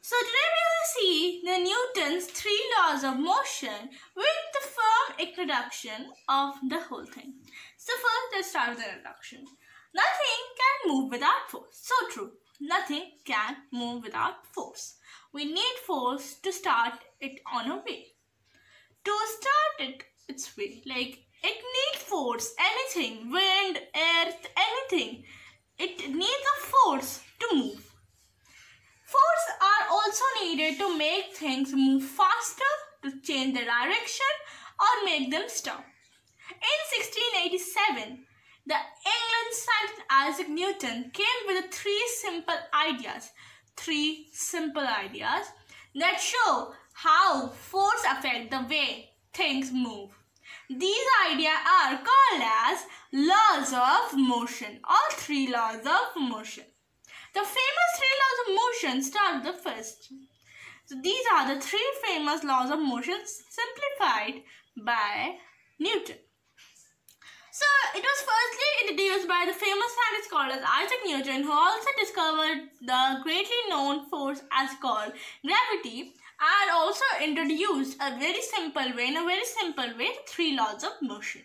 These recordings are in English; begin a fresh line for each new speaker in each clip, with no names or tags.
So today we will see the Newton's three laws of motion with the firm introduction of the whole thing. So first let's start with the introduction. Nothing can move without force. So true. Nothing can move without force. We need force to start it on a way. To start it its way, like it needs force, anything, wind, earth, anything. It needs a force to move. Force are also needed to make things move faster, to change their direction or make them stop. In 1687, the England scientist Isaac Newton came with three simple ideas that show how force affects the way things move. These ideas are called as laws of motion or three laws of motion. The famous three laws of motion start with the first. So these are the three famous laws of motion simplified by Newton. So it was firstly introduced by the famous scientist called as Isaac Newton, who also discovered the greatly known force as called gravity, and also introduced in a very simple way, the three laws of motion.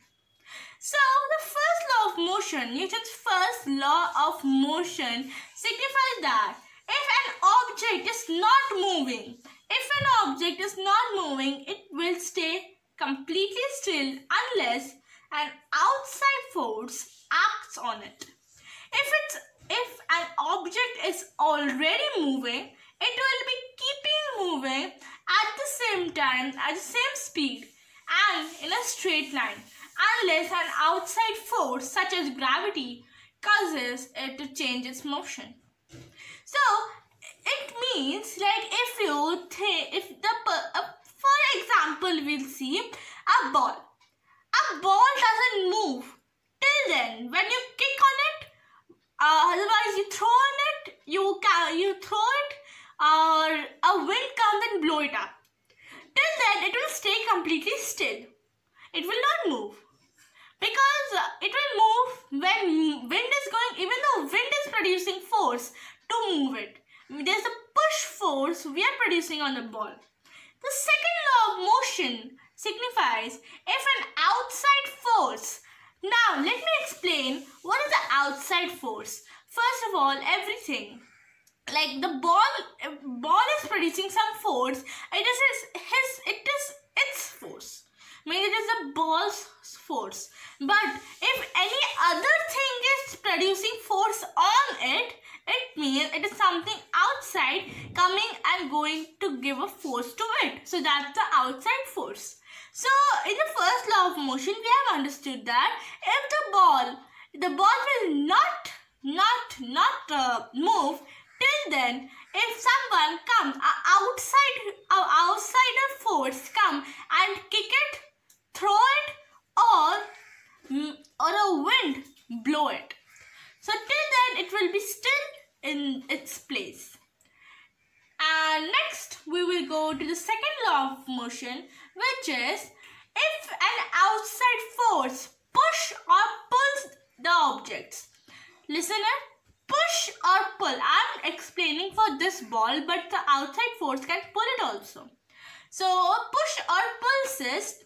So the first law of motion, Newton's first law of motion, signifies that if an object is not moving, it will stay completely still unless an outside force acts on it. If an object is already moving, it will be keeping moving at the same time, at the same speed and in a straight line, unless an outside force such as gravity causes it to change its motion. So it means, like, for example, we'll see a ball. A ball doesn't move till then. When you kick on it, otherwise you throw on it, you throw it, or a wind comes and blow it up. Till then, it will stay completely still. It will not move. Because it will move when wind is going, even though wind is producing force to move it. There's a push force we are producing on the ball. The second law of motion signifies if an outside force. Now let me explain what is the outside force. First of all, everything. Like the ball is producing some force. It is its force. I mean, it is the ball's force. But if any other thing is producing force on it, it means it is something outside coming and going to give a force to it. So that's the outside force. So in the first law of motion, we have understood that if the ball will not move till then, if someone comes, an outsider force come and kick it, throw it, or a wind blow it. So till then it will be still in its place. And next we will go to the second law of motion, which is if an outside force push or pulls the objects. Listener, push or pull. I am explaining for this ball, but the outside force can pull it also. So push or pulses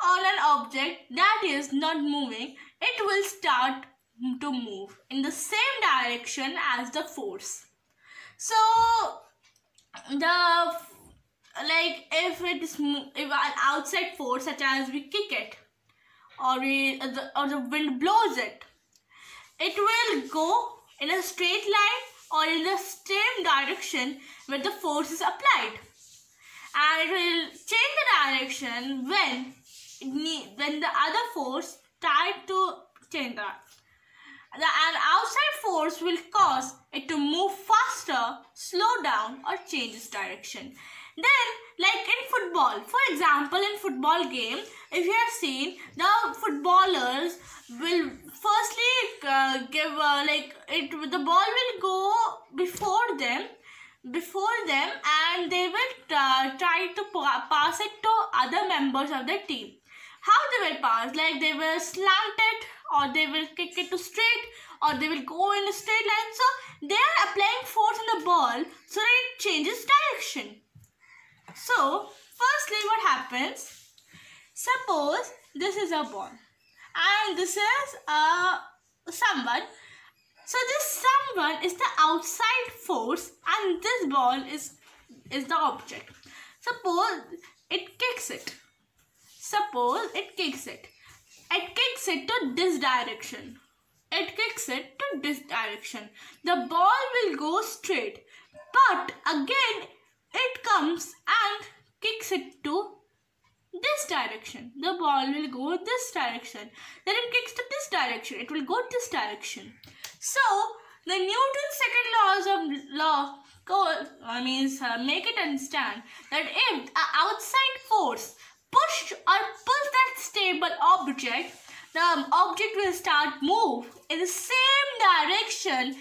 on an object that is not moving, it will start to move in the same direction as the force. So if an outside force such as we kick it or the wind blows it, it will go in a straight line or in the same direction where the force is applied, and it will change the direction when the other force tried to change that. An outside force will cause it to move faster, slow down, or change its direction. Then, like in football, for example, in football game, if you have seen, the footballers will firstly the ball will go before them, and they will try to pass it to other members of the team. How they will pass? Like they will slant it or they will kick it to straight, or they will go in a straight line. So they are applying force on the ball so that it changes direction. So firstly, what happens? Suppose this is a ball and this is someone. So this someone is the outside force and this ball is the object. Suppose it kicks it. Suppose it kicks it. It kicks it to this direction. It kicks it to this direction. The ball will go straight. But again, it comes and kicks it to this direction. The ball will go this direction. Then it kicks to this direction. It will go this direction. So the Newton's second make it understand that if an outside force push or pulls that stable object, the object will start move in the same direction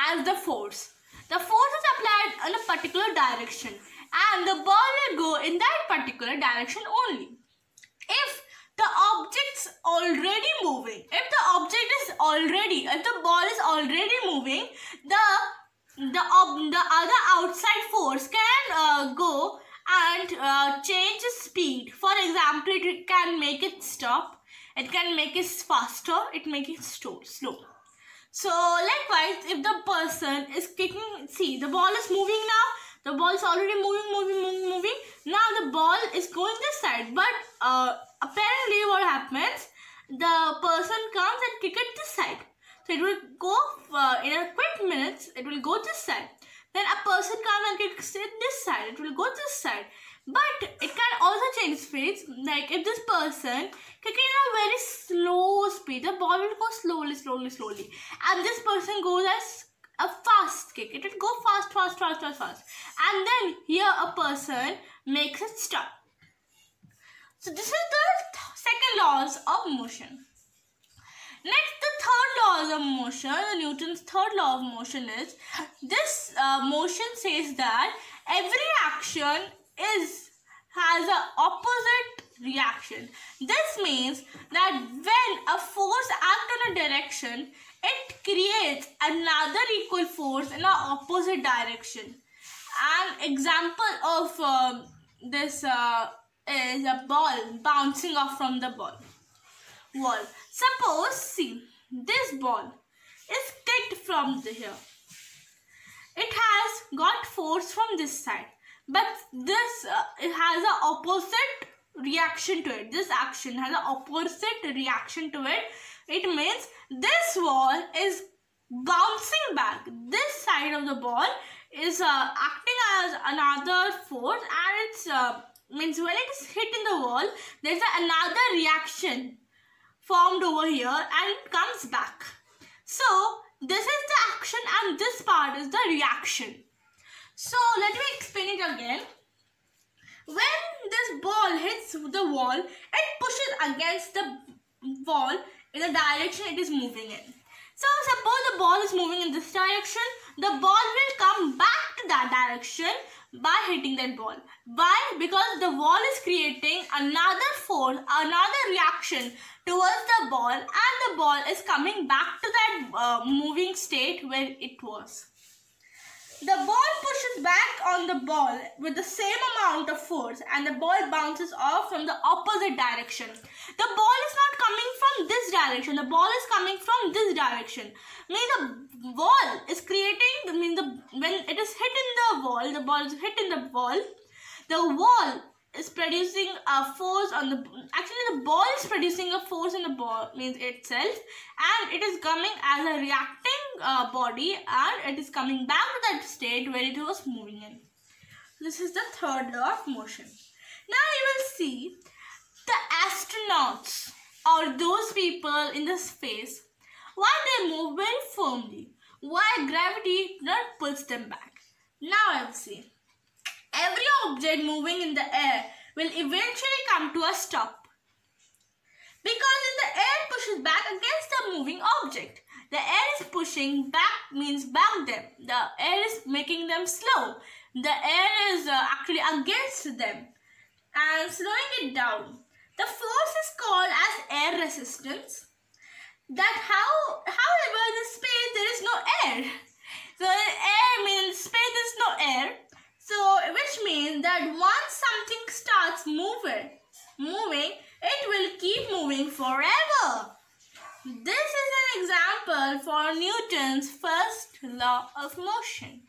as the force. The force is applied in a particular direction and the ball will go in that particular direction only. If the object's already moving, if the ball is already moving, the other outside force can go and change its speed. For example, it can make it stop, it can make it faster, it make it slow. So likewise, if the person is kicking, see the ball is moving now, the ball is already moving. Now the ball is going this side, but apparently what happens, the person comes and kick it this side. So it will go in a quick minutes, it will go this side. Then a person comes and kicks it this side, it will go this side. But it can also change speeds. Like if this person kicking at a very slow speed, the ball will go slowly. And this person goes as a fast kick. It will go fast. And then here a person makes it stop. So this is the second laws of motion. Next, the third law of motion, the Newton's third law of motion is, this motion says that every action has an opposite reaction. This means that when a force acts on a direction, it creates another equal force in an opposite direction. An example of this is a ball bouncing off from the wall. Suppose, see, this ball is kicked from here. It has got force from this side, but this it has an opposite reaction to it. This action has an opposite reaction to it. It means this ball is bouncing back. This side of the ball is acting as another force, and it's means when it is hit in the wall, there's another reaction formed over here and it comes back. So this is the action and this part is the reaction. So let me explain it again. When this ball hits the wall, it pushes against the wall in the direction it is moving in. So suppose the ball is moving in this direction, the ball will come back to that direction by hitting that ball. Why? Because the wall is creating another force, another reaction towards the ball, and the ball is coming back to that moving state where it was. The ball pushes back on the ball with the same amount of force and the ball bounces off from the opposite direction. The ball is not coming from this direction, the ball is coming from this direction. Meaning the wall is creating, when it is hit in the wall, the ball is hit in the wall is producing a force on the, actually the ball is producing a force in the ball, means itself, and it is coming as a reacting body, and it is coming back to that state where it was moving in. This is the third law of motion. Now you will see the astronauts or those people in the space, why they move very firmly, why gravity not pulls them back. Now I will see. Every object moving in the air will eventually come to a stop. Because if the air pushes back against the moving object, the air is pushing back means back them. The air is making them slow. The air is actually against them and slowing it down. The force is called as air resistance. that however in the space there is no air. So air means space there is no air. So which means that once something starts moving, it will keep moving forever. This is an example for Newton's first law of motion.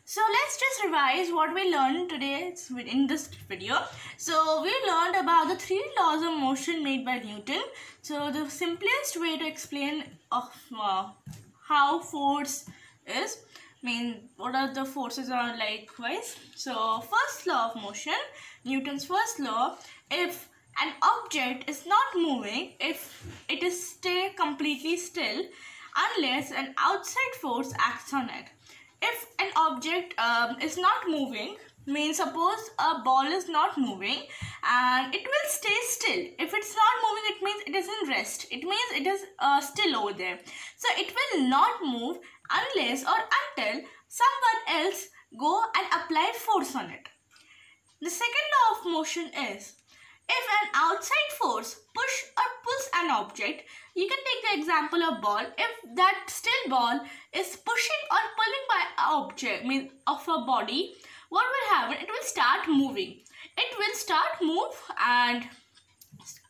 So let's just revise what we learned today in this video. So we learned about the 3 laws of motion made by Newton. So the simplest way to explain how force is, what are the forces are likewise. So first law of motion, Newton's first law, if an object is not moving, if it is stay completely still unless an outside force acts on it. If an object is not moving, means suppose a ball is not moving and it will stay still. If it's not moving, it means it is in rest. It means it is still over there. So it will not move unless or until someone else go and apply force on it. The second law of motion is, if an outside force push or pulls an object, you can take the example of ball. If that still ball is pushing or pulling by an object, means of a body, what will happen? It will start moving. It will start move and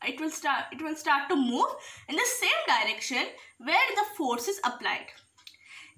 it will start to move in the same direction where the force is applied.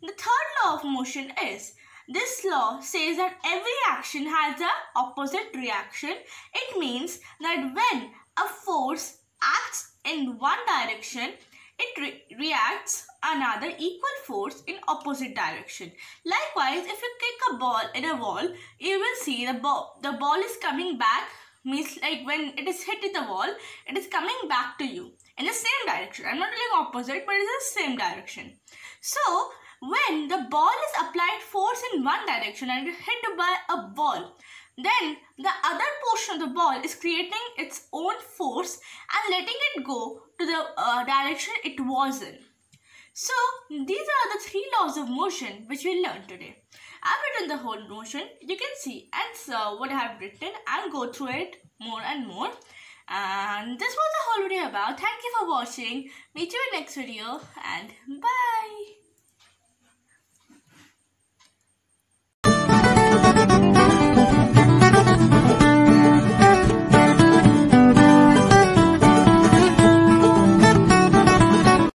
The third law of motion is, this law says that every action has an opposite reaction. It means that when a force acts in one direction, it reacts another equal force in opposite direction. Likewise, if you kick a ball in a wall, you will see the ball is coming back, means like when it is hit in the wall, it is coming back to you in the same direction. I'm not telling opposite, but it is the same direction. So when the ball is applied force in one direction and it is hit by a ball, then the other portion of the ball is creating its own force and letting it go to the direction it was in. So these are the 3 laws of motion which we learned today. I've written the whole motion. You can see and what I have written and go through it more and more. And this was the whole video about. Thank you for watching. Meet you in next video and bye.